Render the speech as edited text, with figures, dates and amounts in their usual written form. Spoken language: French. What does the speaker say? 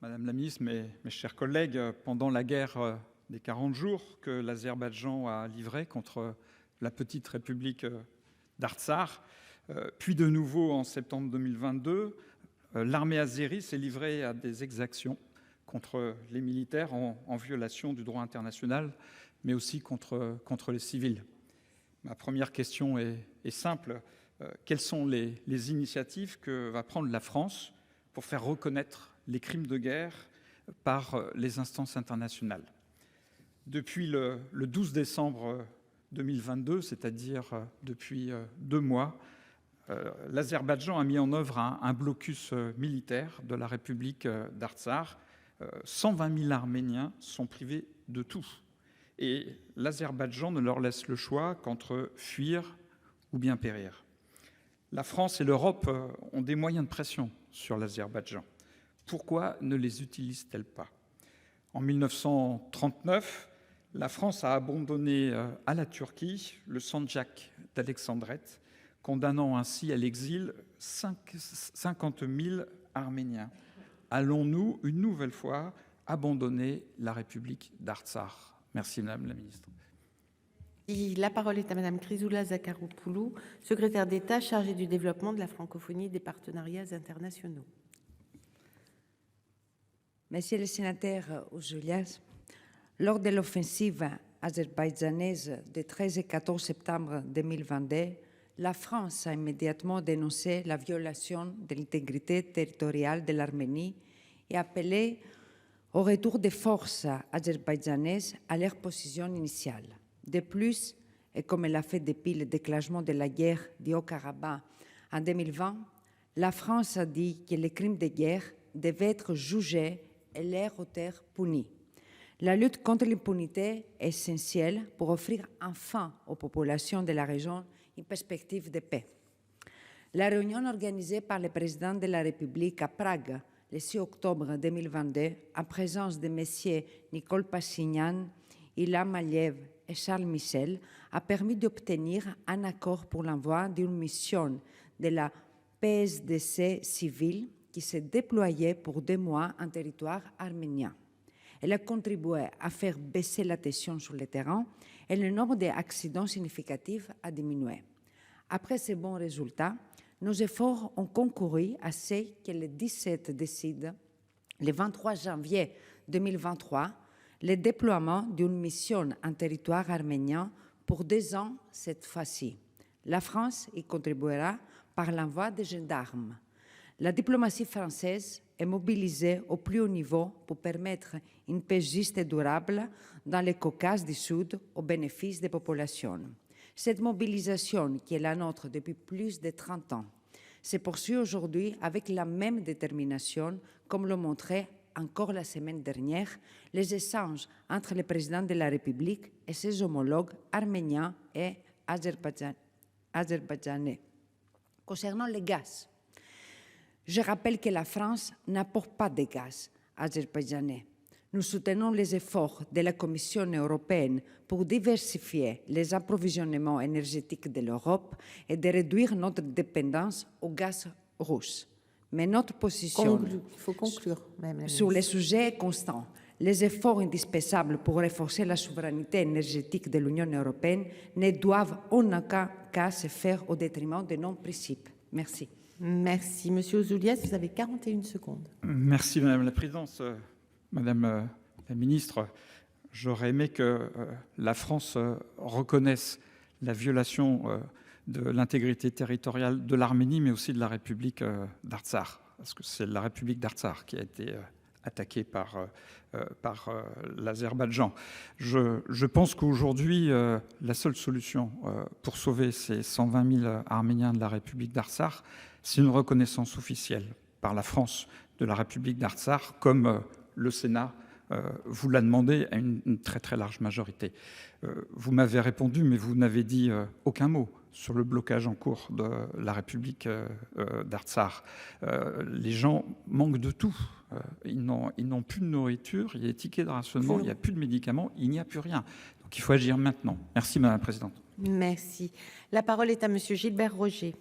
Madame la ministre, mes chers collègues, pendant la guerre des 40 jours que l'Azerbaïdjan a livrée contre la petite république d'Artsakh, puis de nouveau en septembre 2022, l'armée azérie s'est livrée à des exactions contre les militaires en violation du droit international, mais aussi contre les civils. Ma première question est simple. Quelles sont les initiatives que va prendre la France pour faire reconnaître les crimes de guerre par les instances internationales? Depuis le 12 décembre 2022, c'est-à-dire depuis 2 mois, l'Azerbaïdjan a mis en œuvre un blocus militaire de la République d'Artsakh. 120 000 Arméniens sont privés de tout. Et l'Azerbaïdjan ne leur laisse le choix qu'entre fuir ou bien périr. La France et l'Europe ont des moyens de pression sur l'Azerbaïdjan. Pourquoi ne les utilisent-elles pas? En 1939, la France a abandonné à la Turquie le Sancak d'Alexandrette, condamnant ainsi à l'exil 50 000 Arméniens. Allons-nous une nouvelle fois abandonner la République d'Artsakh? Merci Madame la Ministre. La parole est à Madame Chrysoula Zacharopoulou, secrétaire d'État chargée du développement de la francophonie et des partenariats internationaux. Monsieur le sénateur Ouzoulias, lors de l'offensive azerbaïdjanaise des 13 et 14 septembre 2022, la France a immédiatement dénoncé la violation de l'intégrité territoriale de l'Arménie et appelé au retour des forces azerbaïdjanaises à leur position initiale. De plus, et comme elle l'a fait depuis le déclenchement de la guerre du Haut-Karabakh en 2020, la France a dit que les crimes de guerre devaient être jugés et leurs auteurs punis. La lutte contre l'impunité est essentielle pour offrir enfin aux populations de la région une perspective de paix. La réunion organisée par le président de la République à Prague le 6 octobre 2022, en présence de messieurs Nicole Pashinyan, Ilham Aliyev et Charles Michel, a permis d'obtenir un accord pour l'envoi d'une mission de la PSDC civile qui s'est déployée pour 2 mois en territoire arménien. Elle a contribué à faire baisser la tension sur le terrain et le nombre d'accidents significatifs a diminué. Après ces bons résultats, nos efforts ont concouru à ce que le 17 décide, le 23 janvier 2023, le déploiement d'une mission en territoire arménien pour 2 ans cette fois-ci. La France y contribuera par l'envoi de gendarmes. La diplomatie française est mobilisée au plus haut niveau pour permettre une paix juste et durable dans le Caucase du Sud au bénéfice des populations. Cette mobilisation, qui est la nôtre depuis plus de 30 ans, se poursuit aujourd'hui avec la même détermination, comme le montraient encore la semaine dernière les échanges entre le président de la République et ses homologues arméniens et azerbaïdjanais. Concernant le gaz, je rappelle que la France n'apporte pas de gaz azerbaïdjanais. Nous soutenons les efforts de la Commission européenne pour diversifier les approvisionnements énergétiques de l'Europe et de réduire notre dépendance au gaz russe. Mais notre position sur les sujets est constante. Les efforts indispensables pour renforcer la souveraineté énergétique de l'Union européenne ne doivent en aucun cas se faire au détriment de nos principes. Merci. Merci. Monsieur Ouzoulias, vous avez 41 secondes. Merci Madame la Présidente. Madame la Ministre, j'aurais aimé que la France reconnaisse la violation de l'intégrité territoriale de l'Arménie, mais aussi de la République d'Artsakh, parce que c'est la République d'Artsakh qui a été attaquée par l'Azerbaïdjan. Je pense qu'aujourd'hui, la seule solution pour sauver ces 120 000 Arméniens de la République d'Artsakh, c'est une reconnaissance officielle par la France de la République d'Artsakh, comme le Sénat vous l'a demandé à une très très large majorité. Vous m'avez répondu, mais vous n'avez dit aucun mot sur le blocage en cours de la République d'Artsakh. Les gens manquent de tout. Ils n'ont plus de nourriture, il y a des tickets de rationnement, il n'y a plus de médicaments, il n'y a plus rien. Donc il faut agir maintenant. Merci Madame la Présidente. Merci. La parole est à Monsieur Gilbert Roger.